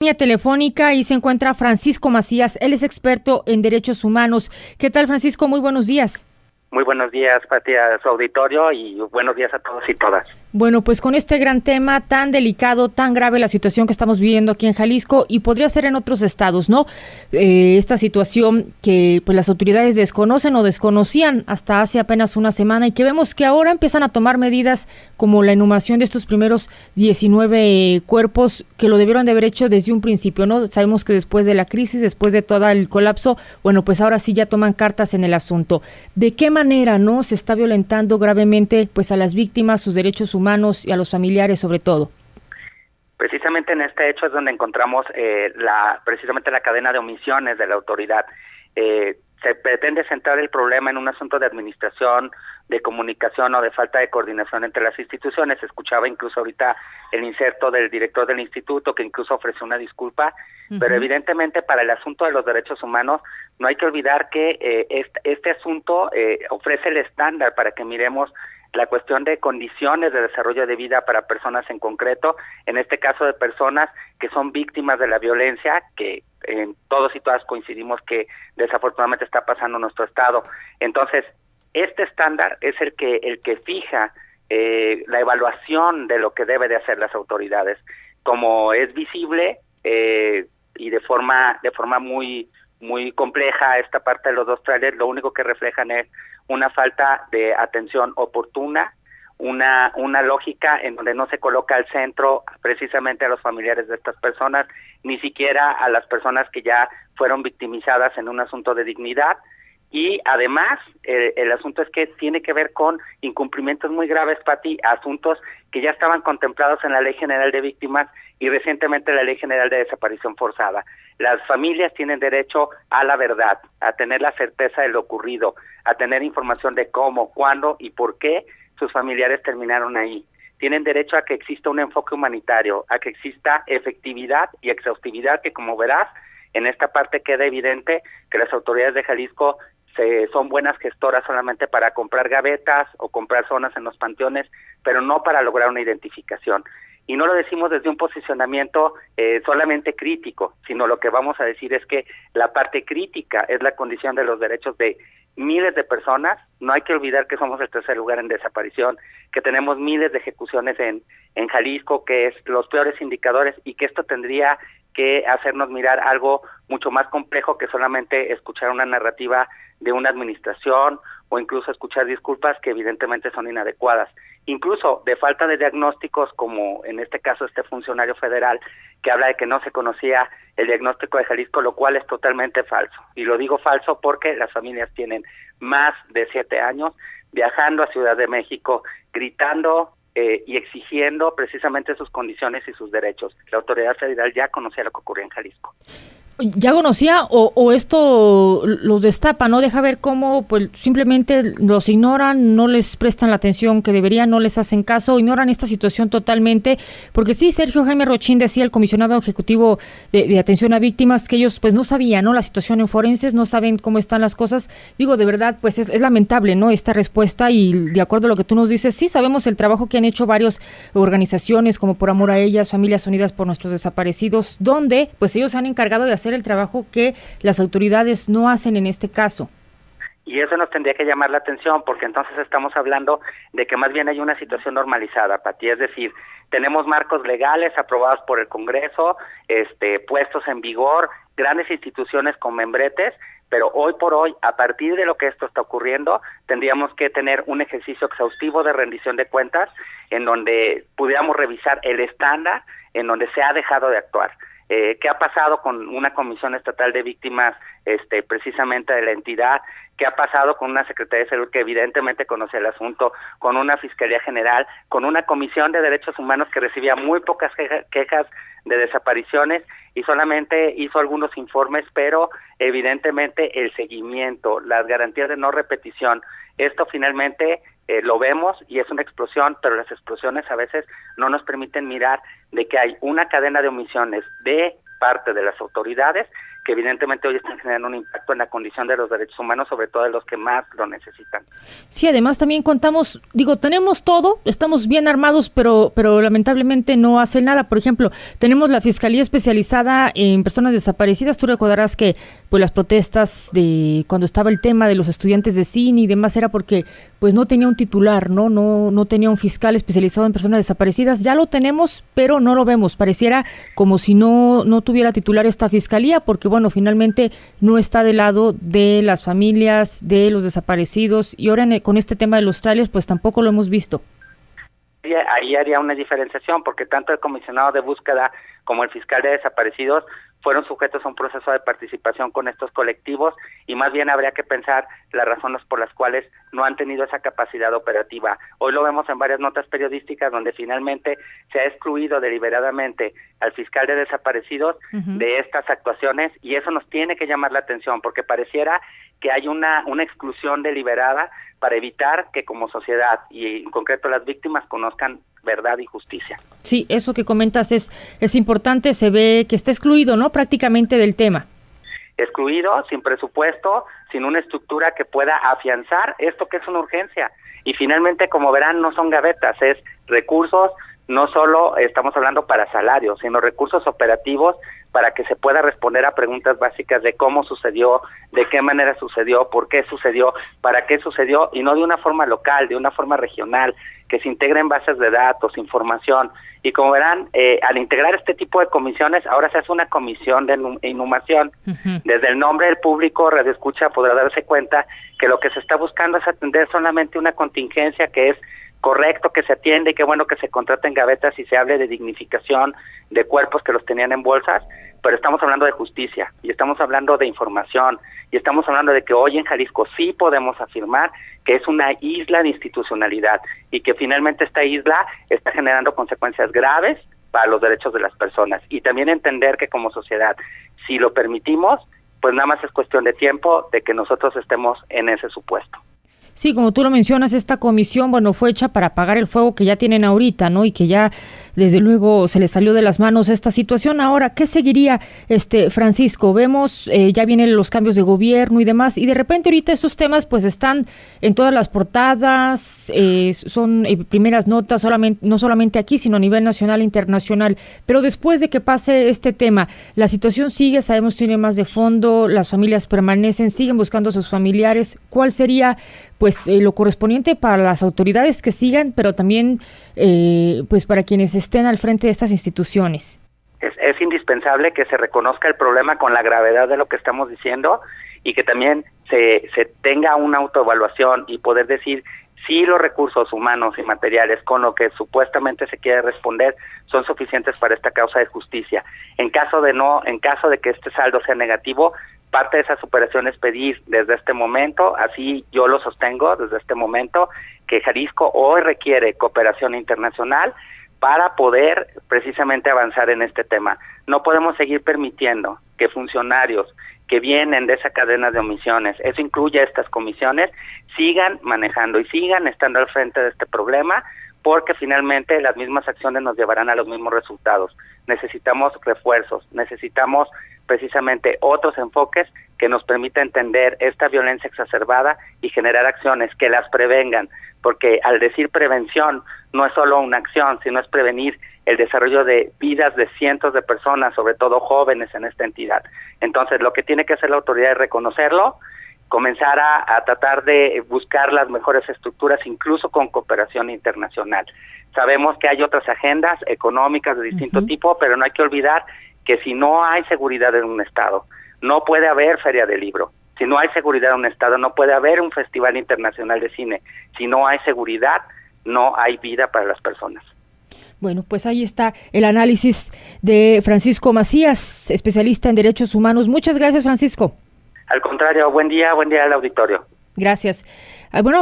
Línea telefónica y se encuentra Francisco Macías, él es experto en derechos humanos. ¿Qué tal, Francisco? Muy buenos días. Muy buenos días, Pati, a su auditorio, y buenos días a todos y todas. Bueno, pues con este gran tema tan delicado, tan grave la situación que estamos viviendo aquí en Jalisco y podría ser en otros estados, ¿no? Esta situación que pues las autoridades desconocen o desconocían hasta hace apenas una semana y que vemos que ahora empiezan a tomar medidas como la inhumación de estos primeros 19 cuerpos que lo debieron de haber hecho desde un principio, ¿no? Sabemos que después de la crisis, después de todo el colapso, bueno, pues ahora sí ya toman cartas en el asunto. ¿De qué manera, no, se está violentando gravemente pues a las víctimas, sus derechos humanos y a los familiares sobre todo? Precisamente en este hecho es donde encontramos precisamente la cadena de omisiones de la autoridad. Se pretende centrar el problema en un asunto de administración, de comunicación o de falta de coordinación entre las instituciones. Escuchaba incluso ahorita el inserto del director del instituto, que incluso ofreció una disculpa, pero evidentemente para el asunto de los derechos humanos no hay que olvidar que este asunto ofrece el estándar para que miremos la cuestión de condiciones de desarrollo de vida para personas en concreto, en este caso de personas que son víctimas de la violencia, que todos y todas coincidimos que desafortunadamente está pasando en nuestro estado. Entonces, este estándar es el que fija la evaluación de lo que debe de hacer las autoridades. Como es visible y de forma muy compleja esta parte de los dos trailers, lo único que reflejan es una falta de atención oportuna, una lógica en donde no se coloca al centro precisamente a los familiares de estas personas, ni siquiera a las personas que ya fueron victimizadas en un asunto de dignidad. Y además, el asunto es que tiene que ver con incumplimientos muy graves, Pati, asuntos que ya estaban contemplados en la Ley General de Víctimas y recientemente la Ley General de Desaparición Forzada. Las familias tienen derecho a la verdad, a tener la certeza de lo ocurrido, a tener información de cómo, cuándo y por qué sus familiares terminaron ahí. Tienen derecho a que exista un enfoque humanitario, a que exista efectividad y exhaustividad, que como verás, en esta parte queda evidente que las autoridades de Jalisco son buenas gestoras solamente para comprar gavetas o comprar zonas en los panteones, pero no para lograr una identificación. Y no lo decimos desde un posicionamiento solamente crítico, sino lo que vamos a decir es que la parte crítica es la condición de los derechos de miles de personas. No hay que olvidar que somos el tercer lugar en desaparición, que tenemos miles de ejecuciones en Jalisco, que es los peores indicadores, y que esto tendría que hacernos mirar algo mucho más complejo que solamente escuchar una narrativa de una administración o incluso escuchar disculpas que evidentemente son inadecuadas. Incluso de falta de diagnósticos, como en este caso este funcionario federal que habla de que no se conocía el diagnóstico de Jalisco, lo cual es totalmente falso. Y lo digo falso porque las familias tienen más de 7 años viajando a Ciudad de México, gritando y exigiendo precisamente sus condiciones y sus derechos. La autoridad federal ya conocía lo que ocurría en Jalisco. ¿Ya conocía o esto los destapa, no deja ver cómo pues simplemente los ignoran, no les prestan la atención que deberían, no les hacen caso, ignoran esta situación totalmente? Porque sí, Sergio Jaime Rochín decía, el comisionado ejecutivo de atención a víctimas, que ellos pues no sabían, ¿no?, la situación en forenses, no saben cómo están las cosas. Digo, de verdad, pues es lamentable, ¿no?, esta respuesta, y de acuerdo a lo que tú nos dices, sí sabemos el trabajo que han hecho varias organizaciones como Por Amor a Ellas, Familias Unidas por Nuestros Desaparecidos, donde pues ellos se han encargado de hacer el trabajo que las autoridades no hacen en este caso. Y eso nos tendría que llamar la atención, porque entonces estamos hablando de que más bien hay una situación normalizada, Pati, es decir, tenemos marcos legales aprobados por el Congreso, puestos en vigor, grandes instituciones con membretes, pero hoy por hoy, a partir de lo que esto está ocurriendo, tendríamos que tener un ejercicio exhaustivo de rendición de cuentas, en donde pudiéramos revisar el estándar en donde se ha dejado de actuar. ¿Qué ha pasado con una comisión estatal de víctimas precisamente de la entidad? ¿Qué ha pasado con una Secretaría de Salud que evidentemente conoce el asunto, con una Fiscalía General, con una Comisión de Derechos Humanos que recibía muy pocas quejas de desapariciones y solamente hizo algunos informes, pero evidentemente el seguimiento, las garantías de no repetición, esto finalmente lo vemos y es una explosión, pero las explosiones a veces no nos permiten mirar de que hay una cadena de omisiones de parte de las autoridades que evidentemente hoy están generando un impacto en la condición de los derechos humanos, sobre todo de los que más lo necesitan. Sí, además también contamos, tenemos todo, estamos bien armados, pero lamentablemente no hacen nada. Por ejemplo, tenemos la Fiscalía Especializada en Personas Desaparecidas. Tú recordarás que pues las protestas de cuando estaba el tema de los estudiantes de cine y demás era porque pues no tenía un titular, no tenía un fiscal especializado en personas desaparecidas. Ya lo tenemos, pero no lo vemos. Pareciera como si no tuviera titular esta fiscalía, porque bueno, finalmente no está del lado de las familias, de los desaparecidos, y ahora con este tema de los trailers pues tampoco lo hemos visto. Ahí haría una diferenciación, porque tanto el comisionado de búsqueda como el fiscal de desaparecidos fueron sujetos a un proceso de participación con estos colectivos, y más bien habría que pensar las razones por las cuales no han tenido esa capacidad operativa. Hoy lo vemos en varias notas periodísticas donde finalmente se ha excluido deliberadamente al fiscal de desaparecidos de estas actuaciones, y eso nos tiene que llamar la atención, porque pareciera que hay una exclusión deliberada para evitar que como sociedad y en concreto las víctimas conozcan verdad y justicia. Sí, eso que comentas es importante, se ve que está excluido, ¿no? Prácticamente del tema. Excluido, sin presupuesto, sin una estructura que pueda afianzar esto que es una urgencia. Y finalmente, como verán, no son gavetas, es recursos, no solo estamos hablando para salarios, sino recursos operativos para que se pueda responder a preguntas básicas de cómo sucedió, de qué manera sucedió, por qué sucedió, para qué sucedió, y no de una forma local, de una forma regional, que se integren bases de datos, información. Y como verán, al integrar este tipo de comisiones, ahora se hace una comisión de inhumación. Desde el nombre del público, radioescucha, podrá darse cuenta que lo que se está buscando es atender solamente una contingencia que es correcto que se atiende y qué bueno que se contraten gavetas y se hable de dignificación de cuerpos que los tenían en bolsas, pero estamos hablando de justicia y estamos hablando de información y estamos hablando de que hoy en Jalisco sí podemos afirmar que es una isla de institucionalidad y que finalmente esta isla está generando consecuencias graves para los derechos de las personas, y también entender que como sociedad, si lo permitimos, pues nada más es cuestión de tiempo de que nosotros estemos en ese supuesto. Sí, como tú lo mencionas, esta comisión, bueno, fue hecha para apagar el fuego que ya tienen ahorita, ¿no? Y que ya, desde luego, se les salió de las manos esta situación. Ahora, ¿qué seguiría, Francisco? Vemos, ya vienen los cambios de gobierno y demás, y de repente ahorita esos temas, pues, están en todas las portadas, son primeras notas, no solamente aquí, sino a nivel nacional e internacional. Pero después de que pase este tema, la situación sigue, sabemos tiene más de fondo, las familias permanecen, siguen buscando a sus familiares. ¿Cuál sería, pues, lo correspondiente para las autoridades que sigan, pero también pues para quienes estén al frente de estas instituciones? Es indispensable que se reconozca el problema con la gravedad de lo que estamos diciendo y que también se tenga una autoevaluación y poder decir si los recursos humanos y materiales con lo que supuestamente se quiere responder son suficientes para esta causa de justicia. En caso de que este saldo sea negativo, parte de esa superación es pedir desde este momento, así yo lo sostengo desde este momento, que Jalisco hoy requiere cooperación internacional para poder precisamente avanzar en este tema. No podemos seguir permitiendo que funcionarios que vienen de esa cadena de omisiones, eso incluye estas comisiones, sigan manejando y sigan estando al frente de este problema, porque finalmente las mismas acciones nos llevarán a los mismos resultados. Necesitamos refuerzos, necesitamos precisamente otros enfoques que nos permitan entender esta violencia exacerbada y generar acciones que las prevengan, porque al decir prevención no es solo una acción, sino es prevenir el desarrollo de vidas de cientos de personas, sobre todo jóvenes en esta entidad. Entonces, lo que tiene que hacer la autoridad es reconocerlo, comenzar a tratar de buscar las mejores estructuras, incluso con cooperación internacional. Sabemos que hay otras agendas económicas de distinto tipo, pero no hay que olvidar que si no hay seguridad en un estado, no puede haber feria del libro. Si no hay seguridad en un estado, no puede haber un festival internacional de cine. Si no hay seguridad, no hay vida para las personas. Bueno, pues ahí está el análisis de Francisco Macías, especialista en derechos humanos. Muchas gracias, Francisco. Al contrario, buen día al auditorio. Gracias. Bueno.